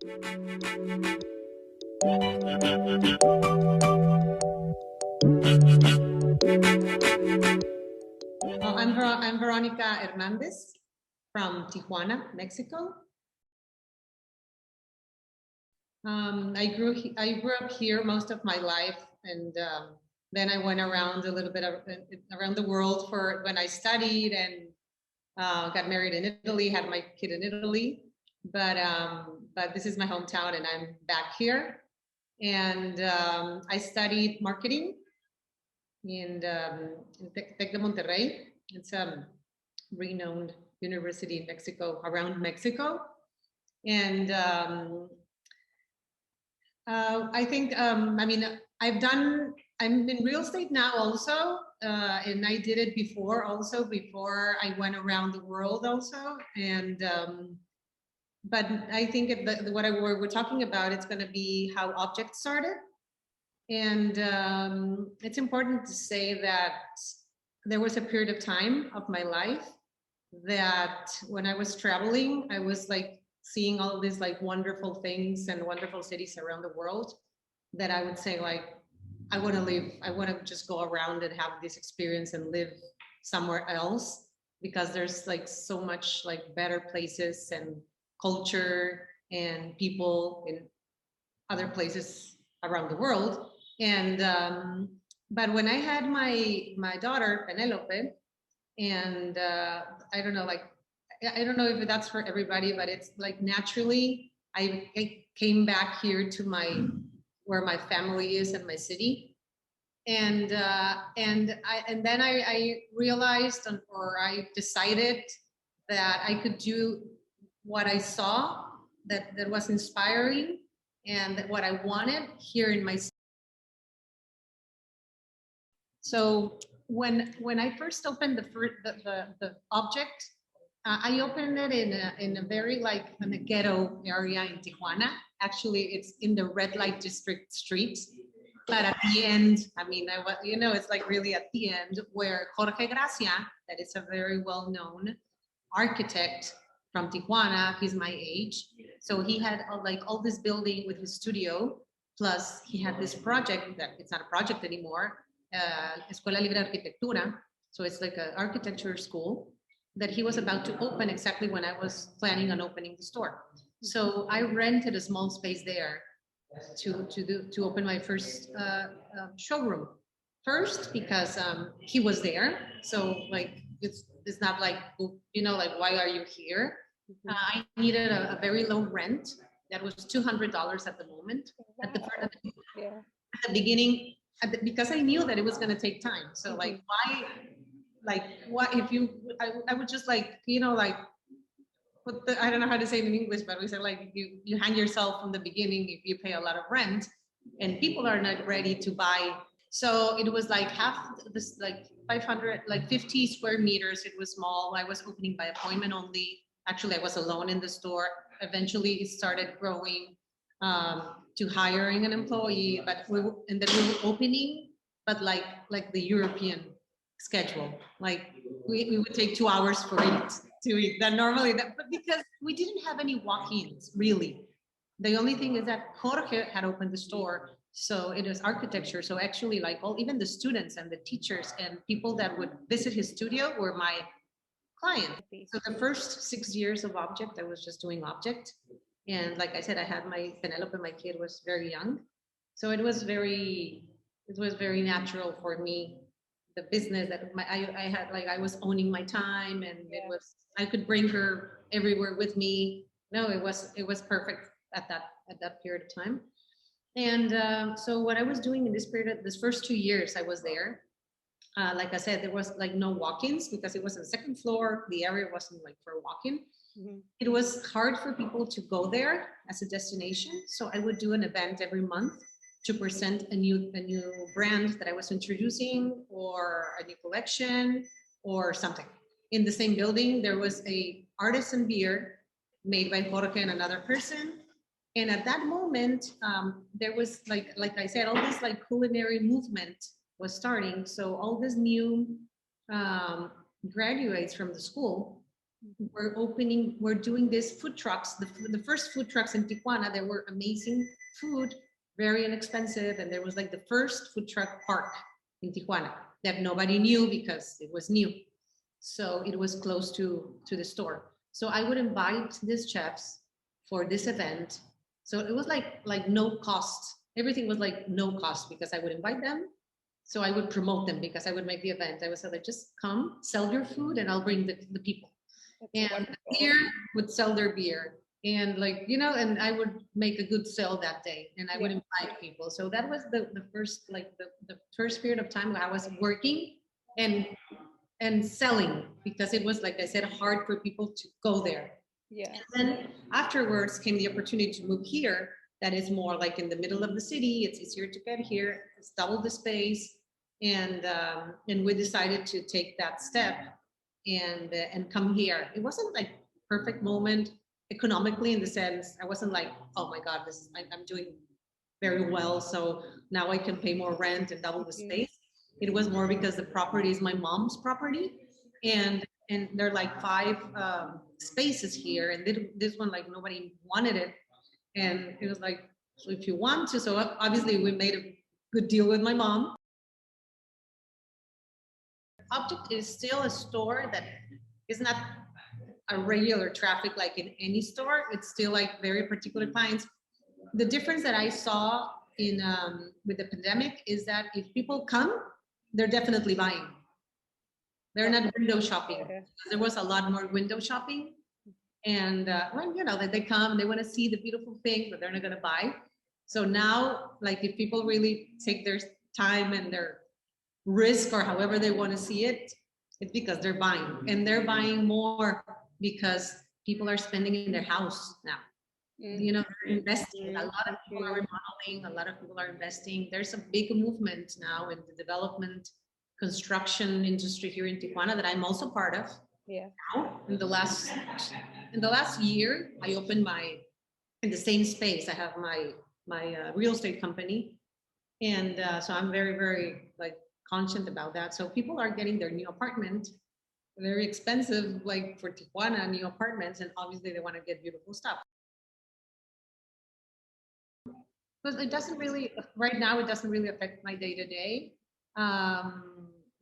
I'm Veronica Hernandez from Tijuana, Mexico. I grew up here most of my life, and then I went around a little bit around the world for when I studied, and got married in Italy, had my kid in Italy. But this is my hometown, and I'm back here. And I studied marketing in Tec de Monterrey. It's a renowned university in Mexico, around Mexico. And I think, I'm in real estate now also, and I did it before I went around the world also. And, but I think what we're talking about, it's going to be how objects started. And it's important to say that there was a period of time of my life that when I was traveling, I was like seeing all these like wonderful things and wonderful cities around the world, that I would say like, I want to just go around and have this experience and live somewhere else, because there's like so much like better places and culture and people in other places around the world. And but when I had my daughter Penelope, and I don't know, if that's for everybody, but it's like naturally I came back here to where my family is and my city. And then I realized, or I decided that I could do what I saw that was inspiring, and what I wanted here in my city. So when I first opened the object, I opened it in a very like in a ghetto area in Tijuana. Actually, it's in the red light district street. But at the end, it's like really at the end, where Jorge Gracia, that is a very well-known architect from Tijuana, he's my age. So he had like all this building with his studio, plus he had this project that it's not a project anymore, Escuela Libre de Arquitectura. So it's like an architecture school that he was about to open exactly when I was planning on opening the store. So I rented a small space there to open my first showroom. First, because he was there, so like it's not like, like, why are you here? I needed a very low rent that was $200 at the moment. At the beginning, because I knew that it was going to take time. So like, why if you I would just like, I don't know how to say it in English, but we said like, you hang yourself from the beginning if you pay a lot of rent, and people are not ready to buy. So it was like half this, like 500, like 50 square meters. It was small. I was opening by appointment only. Actually, I was alone in the store. Eventually, it started growing to hiring an employee, and then we were opening, but like the European schedule. Like we would take 2 hours for it to eat. But because we didn't have any walk-ins really. The only thing is that Jorge had opened the store, so it was architecture. So actually, like even the students and the teachers and people that would visit his studio were my client. So the first 6 years of object, I was just doing object. And like I said, I had my Penelope, my kid was very young. So it was very natural for me, the business that I had, like I was owning my time, and I could bring her everywhere with me. No, it was perfect at that period of time. And so what I was doing in this first 2 years I was there, like I said, there was like no walk-ins because it was on the second floor. The area wasn't like for a walk-in. It was hard for people to go there as a destination. So I would do an event every month to present a new brand that I was introducing, or a new collection or something. In the same building, there was a artisan beer made by Jorge and another person. And at that moment, there was like I said, all this like culinary movement was starting. So all these new graduates from the school, we're doing these food trucks. The first food trucks in Tijuana, they were amazing food, very inexpensive. And there was like the first food truck park in Tijuana that nobody knew because it was new. So it was close to the store. So I would invite these chefs for this event. So it was like no cost. Everything was like no cost because I would invite them. So I would promote them because I would make the event. I would say, like, just come, sell your food, and I'll bring the people. That's And beer would sell their beer. And like, you know, and I would make a good sale that day and I would invite people. So that was the first, like the first period of time where I was working and selling, because it was, like I said, hard for people to go there. Yeah. And then afterwards came the opportunity to move here. That is more like in the middle of the city. It's easier to get here. It's double the space. And we decided to take that step and come here. It wasn't like perfect moment economically, in the sense I wasn't like, oh my God, I'm doing very well, so now I can pay more rent and double the space. It was more because the property is my mom's property, and there are like 5 spaces here, and this one, like, nobody wanted it, and it was like, so if you want to. So obviously we made a good deal with my mom. Object is still a store that is not a regular traffic like in any store. It's still like very particular clients. The difference that I saw in with the pandemic is that if people come, they're definitely buying. They're not window shopping. There was a lot more window shopping, and well, you know, that they come, they want to see the beautiful thing, but they're not going to buy. So now, like, if people really take their time and their risk, or however they want to see it, it's because they're buying, and they're buying more because people are spending in their house now. You know, they're investing. A lot of people are remodeling, a lot of people are investing. There's a big movement now in the development construction industry here in Tijuana that I'm also part of. Yeah. Now, in the last year, I opened in the same space, I have my real estate company, and so I'm very, very, like, conscious about that. So people are getting their new apartment, very expensive, like for Tijuana, new apartments, and obviously they want to get beautiful stuff. But it doesn't really, right now, it doesn't really affect my day to day,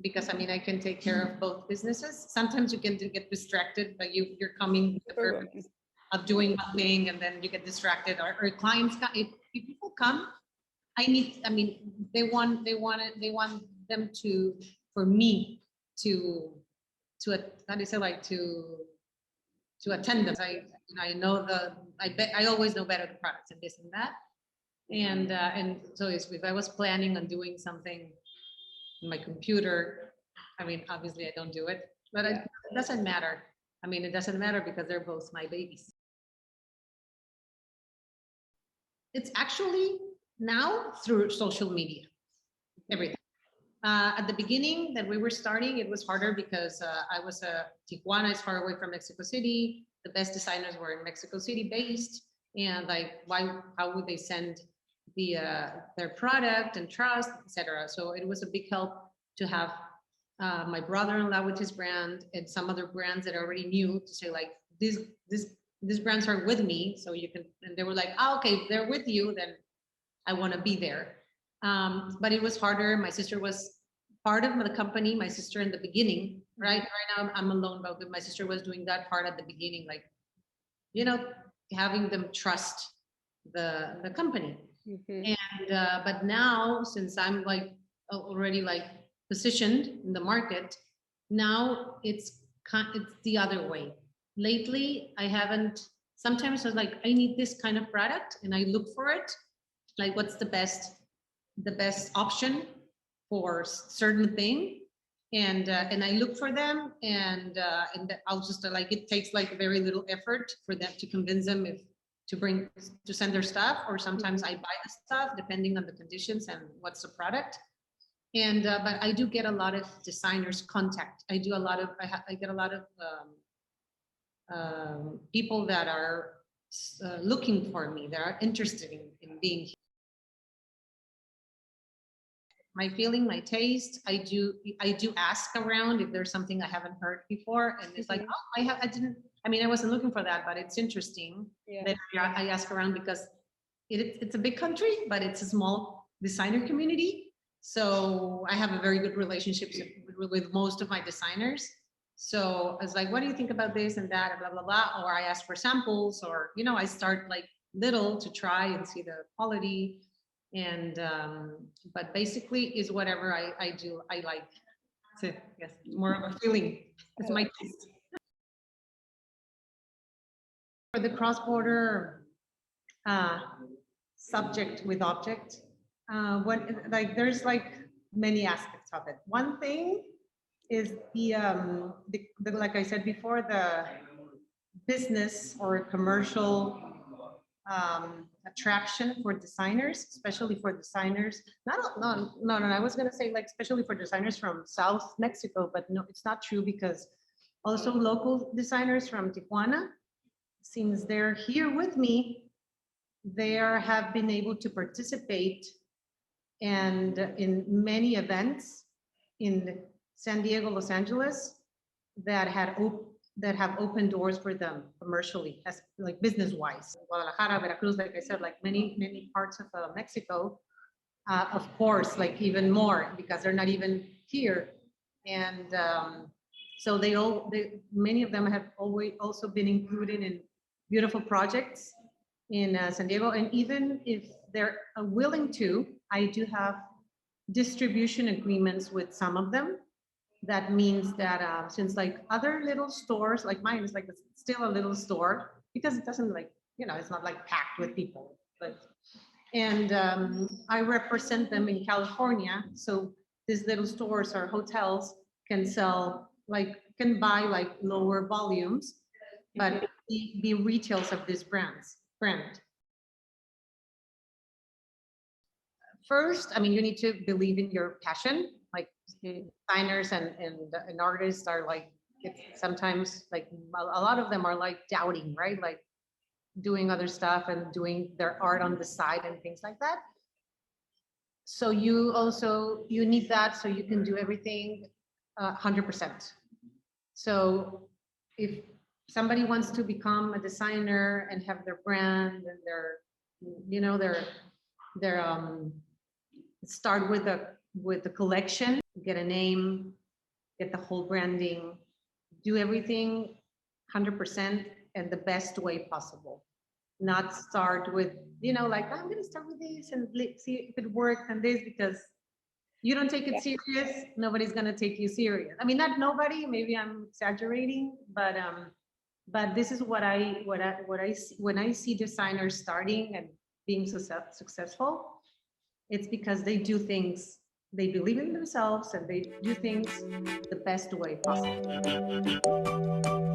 because I mean, I can take care of both businesses. Sometimes you can get distracted, but you're coming with the purpose of doing one thing, and then you get distracted, or clients, if people come, I mean, they want them to, for me to how do you say, like, to attend them. I know I always know better the products and this and that. And so if I was planning on doing something on my computer, I mean, obviously I don't do it, but it doesn't matter. I mean, it doesn't matter because they're both my babies. It's actually now through social media, everything. At the beginning that we were starting, it was harder because I was Tijuana is far away from Mexico City. The best designers were in Mexico City based, and like, how would they send their product and trust, etc. So it was a big help to have my brother-in-law with his brand and some other brands that I already knew, to say, like, these brands are with me, so you can. And they were like, oh, okay, if they're with you, then I want to be there. But it was harder. My sister was part of the company, my sister in the beginning, right? Right now I'm alone, but my sister was doing that part at the beginning, like, you know, having them trust the company. And but now, since I'm like already like positioned in the market, now it's the other way. Lately, I haven't. Sometimes I was like, I need this kind of product, and I look for it. Like, what's the best option for certain thing, and I look for them, and I'll just like, it takes like very little effort for them to convince them to send their stuff, or sometimes I buy the stuff depending on the conditions and what's the product. And but I do get a lot of designers contact. I get a lot of people that are looking for me, that are interested in being here. my feeling, my taste. I do ask around if there's something I haven't heard before, and it's like, oh, I mean, I wasn't looking for that, but it's interesting that I ask around because it's a big country, but it's a small designer community. So I have a very good relationship with most of my designers. So I was like, what do you think about this and that, and blah, blah, blah. Or I ask for samples, or, I start like little to try and see the quality. And, but basically is whatever I do, I like. So yes, more of a feeling. It's my taste. For the cross-border subject with object, there's like many aspects of it. One thing is the like I said before, the business or commercial attraction for designers, especially for designers. No, I was going to say like especially for designers from South Mexico, but no, it's not true, because also local designers from Tijuana, since they're here with me, they have been able to participate and in many events in San Diego, Los Angeles, that have opened doors for them commercially, as like business-wise. Guadalajara, Veracruz, like I said, like many parts of Mexico, of course, like even more, because they're not even here. And so many of them have always also been included in beautiful projects in San Diego. And even if they're willing to, I do have distribution agreements with some of them. That means that since like other little stores, like mine is like still a little store, because it doesn't like, it's not like packed with people, and I represent them in California. So these little stores or hotels can buy like lower volumes, but be retails of this brand. First, I mean, you need to believe in your passion. Like designers and artists are like, sometimes like a lot of them are like doubting, right? Like doing other stuff and doing their art on the side and things like that. So you need that so you can do everything 100%. So if somebody wants to become a designer and have their brand and their start with the collection, get a name, get the whole branding, do everything 100% and the best way possible. Not start with, like, I'm going to start with this and see if it works and this, because you don't take it serious, nobody's going to take you serious. I mean, not nobody, maybe I'm exaggerating, but this is what I see when I see designers starting and being successful. It's because they do things, they believe in themselves, and they do things the best way possible.